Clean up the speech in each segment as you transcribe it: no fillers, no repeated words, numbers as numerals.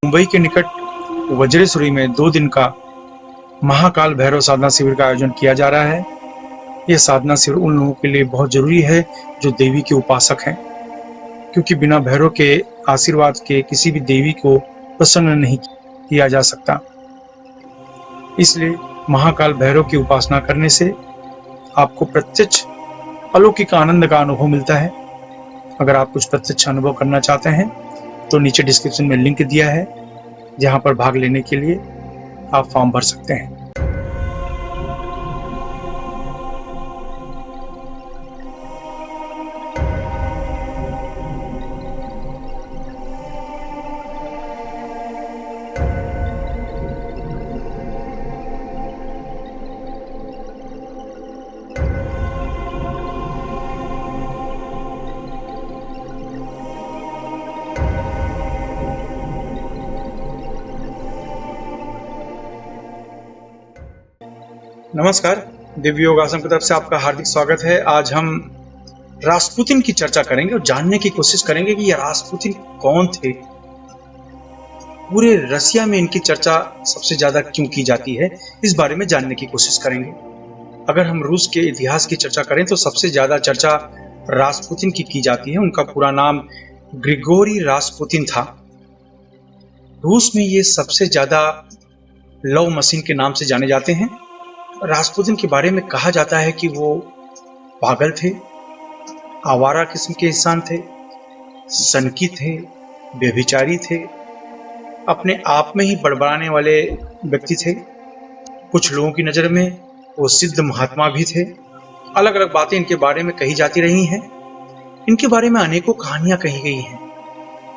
मुंबई के निकट वज्रेश्वरी में 2 दिन का महाकाल भैरव साधना शिविर का आयोजन किया जा रहा है। यह साधना शिविर उन लोगों के लिए बहुत जरूरी है जो देवी के उपासक हैं, क्योंकि बिना भैरव के आशीर्वाद के किसी भी देवी को प्रसन्न नहीं किया जा सकता। इसलिए महाकाल भैरव की उपासना करने से आपको प्रत्यक्ष अलौकिक आनंद का अनुभव मिलता है। अगर आप कुछ प्रत्यक्ष अनुभव करना चाहते हैं तो नीचे डिस्क्रिप्शन में लिंक दिया है, जहां पर भाग लेने के लिए आप फॉर्म भर सकते हैं। नमस्कार, दिव्य योग आश्रम की तरफ से आपका हार्दिक स्वागत है। आज हम रासपुतिन की चर्चा करेंगे और जानने की कोशिश करेंगे कि ये रासपुतिन कौन थे। पूरे रसिया में इनकी चर्चा सबसे ज्यादा क्यों की जाती है, इस बारे में जानने की कोशिश करेंगे। अगर हम रूस के इतिहास की चर्चा करें तो सबसे ज्यादा चर्चा रासपुतिन की जाती है। उनका पूरा नाम ग्रिगोरी रासपुतिन था। रूस में ये सबसे ज्यादा लव मशीन के नाम से जाने जाते हैं। रासपुतिन के बारे में कहा जाता है कि वो पागल थे, आवारा किस्म के इंसान थे, सनकी थे, व्यभिचारी थे, अपने आप में ही बड़बड़ाने वाले व्यक्ति थे। कुछ लोगों की नजर में वो सिद्ध महात्मा भी थे। अलग अलग बातें इनके बारे में कही जाती रही हैं। इनके बारे में अनेकों कहानियां कही गई हैं।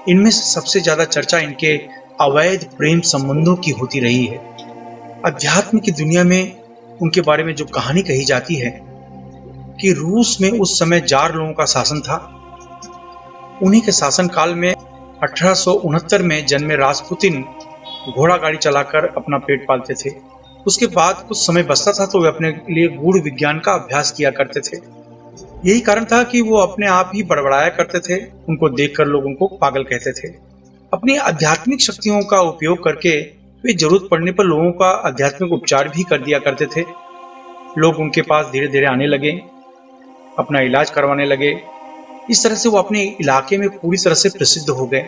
इनमें से सबसे ज्यादा चर्चा इनके अवैध प्रेम संबंधों की होती रही है। अध्यात्म की दुनिया में उनके बारे में जो कहानी कही जाती है कि रूस में उस समय जार लोगों का शासन था। उन्हीं के शासन काल में 1869 में जन्मे रासपुतिन घोड़ा गाड़ी चलाकर अपना पेट पालते थे। उसके बाद कुछ समय बचता था तो वे अपने लिए गूढ़ विज्ञान का अभ्यास किया करते थे। यही कारण था कि वो अपने आप ही बड़बड़ाया करते थे। उनको देखकर लोग उनको पागल कहते थे। अपनी आध्यात्मिक शक्तियों का उपयोग करके वे जरूरत पड़ने पर लोगों का आध्यात्मिक उपचार भी कर दिया करते थे। लोग उनके पास धीरे धीरे आने लगे, अपना इलाज करवाने लगे। इस तरह से वो अपने इलाके में पूरी तरह से प्रसिद्ध हो गए।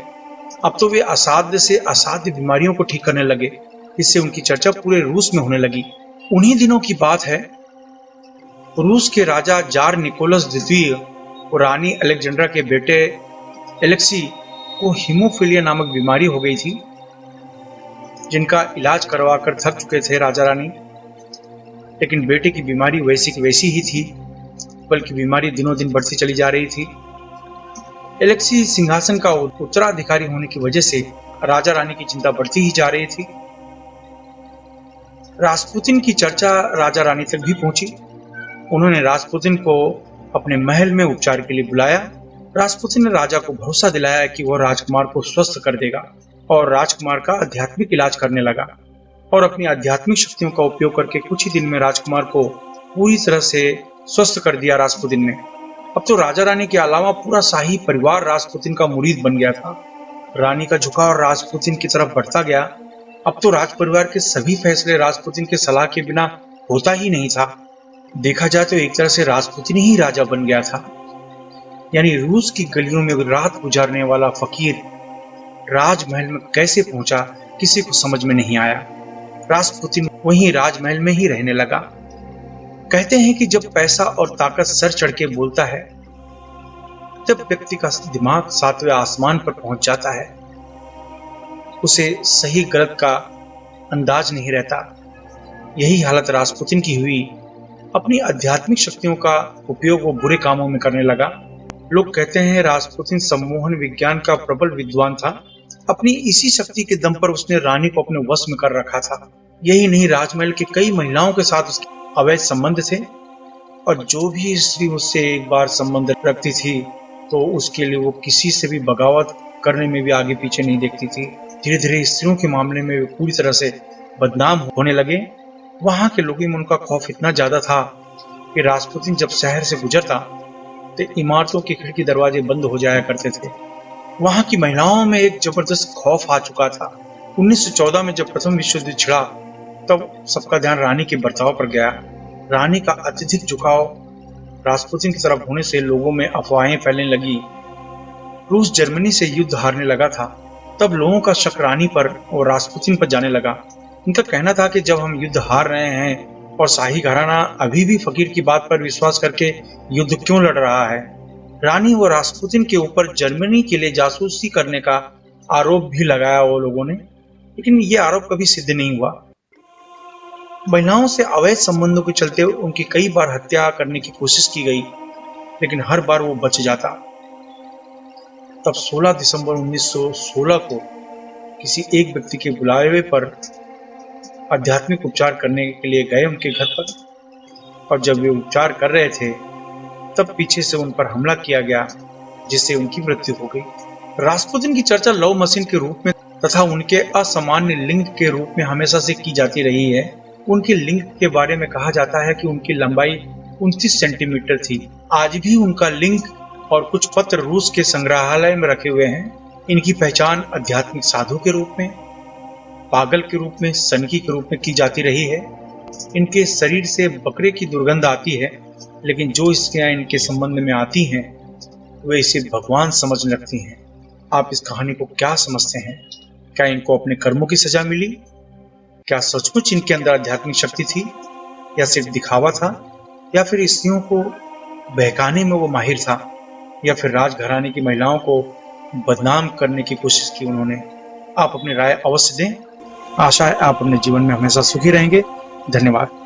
अब तो वे असाध्य से असाध्य बीमारियों को ठीक करने लगे। इससे उनकी चर्चा पूरे रूस में होने लगी। उन्हीं दिनों की बात है, रूस के राजा जार निकोलस द्वितीय और रानी अलेक्जेंड्रा के बेटे एलेक्सी को हीमोफीलिया नामक बीमारी हो गई थी, जिनका इलाज करवाकर थक चुके थे राजा रानी। लेकिन बेटे की बीमारी वैसी की वैसी ही थी, बल्कि बीमारी दिनों दिन बढ़ती चली जा रही थी। एलेक्सी सिंहासन का उत्तराधिकारी होने की वजह से राजा रानी की चिंता बढ़ती ही जा रही थी। रासपुतिन की चर्चा राजा रानी तक भी पहुंची। उन्होंने रासपुतिन को अपने महल में उपचार के लिए बुलाया। रासपुतिन ने राजा को भरोसा दिलाया कि वह राजकुमार को स्वस्थ कर देगा और राजकुमार का आध्यात्मिक इलाज करने लगा। और अपनी आध्यात्मिक शक्तियों का उपयोग करके कुछ ही दिन में राजकुमार को पूरी तरह से स्वस्थ कर दिया रासपुतिन ने। अब तो राजा रानी के अलावा पूरा शाही परिवार रासपुतिन का मुरीद बन गया था। रानी का झुकाव रासपुतिन की तरफ बढ़ता गया। अब तो राज परिवार के सभी फैसले रासपुतिन के सलाह के बिना होता ही नहीं था। देखा जाए तो एक तरह से रासपुतिन ही राजा बन गया था। यानी रूस की गलियों में रात गुजारने वाला फकीर राजमहल में कैसे पहुंचा, किसी को समझ में नहीं आया। रासपुतिन वहीं राजमहल में ही रहने लगा। कहते हैं कि जब पैसा और ताकत सर चढ़ के बोलता है, तब व्यक्ति का दिमाग 7वें आसमान पर पहुंच जाता है। उसे सही गलत का अंदाज नहीं रहता। यही हालत रासपुतिन की हुई। अपनी आध्यात्मिक शक्तियों का उपयोग वो बुरे कामों में करने लगा। लोग कहते हैं रासपुतिन सम्मोहन विज्ञान का प्रबल विद्वान था। अपनी इसी शक्ति के दम पर उसने रानी को अपने वश में कर रखा था। यही नहीं, राजमहल की कई महिलाओं के साथ उसके अवैध संबंध थे, और जो भी स्त्री उससे एक बार संबंध रखती थी तो उसके लिए वो किसी से भी बगावत करने में भी आगे पीछे नहीं देखती थी। धीरे धीरे स्त्रियों के मामले में वे पूरी तरह से बदनाम होने लगे। वहां के लोगों में उनका खौफ इतना ज्यादा था कि रासपुतिन जब शहर से गुजरता तो इमारतों के खिड़की दरवाजे बंद हो जाया करते थे। वहां की महिलाओं में एक जबरदस्त खौफ आ चुका था। 1914 में जब प्रथम विश्व युद्ध छिड़ा तब सबका ध्यान रानी के बर्ताव पर गया। रानी का अत्यधिक झुकाव रास्पुतिन की तरफ होने से लोगों में अफवाहें फैलने लगी। रूस जर्मनी से युद्ध हारने लगा था, तब लोगों का शक रानी पर और रास्पुतिन पर जाने लगा। उनका कहना था कि जब हम युद्ध हार रहे हैं और शाही घराना अभी भी फकीर की बात पर विश्वास करके युद्ध क्यों लड़ रहा है। रानी व रास्पुतिन के ऊपर जर्मनी के लिए जासूसी करने का आरोप भी लगाया वो लोगों ने, लेकिन ये आरोप कभी सिद्ध नहीं हुआ। महिलाओं से अवैध संबंधों के चलते उनकी कई बार हत्या करने की कोशिश की गई, लेकिन हर बार वो बच जाता। तब 16 दिसंबर 1916 को किसी एक व्यक्ति के बुलावे पर आध्यात्मिक उपचार करने के लिए गए उनके घर पर, और जब वे उपचार कर रहे थे तब पीछे से उन पर हमला किया गया, जिससे उनकी मृत्यु हो गई। रास्पुतिन की चर्चा लव मशीन के रूप में तथा उनके असामान्य लिंग के रूप में हमेशा से की जाती रही है। उनके लिंग के बारे में कहा जाता है कि उनकी लंबाई 29 सेंटीमीटर थी। आज भी उनका लिंग और कुछ पत्र रूस के संग्रहालय में रखे हुए हैं। इनकी पहचान आध्यात्मिक साधु के रूप में, पागल के रूप में, सनकी के रूप में की जाती रही है। इनके शरीर से बकरे की दुर्गंध आती है, लेकिन जो स्त्रियां इनके संबंध में आती हैं वे इसे भगवान समझने लगती हैं। आप इस कहानी को क्या समझते हैं? क्या इनको अपने कर्मों की सजा मिली? क्या सचमुच इनके अंदर आध्यात्मिक शक्ति थी, या सिर्फ दिखावा था, या फिर स्त्रियों को बहकाने में वो माहिर था, या फिर राजघराने की महिलाओं को बदनाम करने की कोशिश की उन्होंने? आप अपनी राय अवश्य दें। आशा है आप अपने जीवन में हमेशा सुखी रहेंगे। धन्यवाद।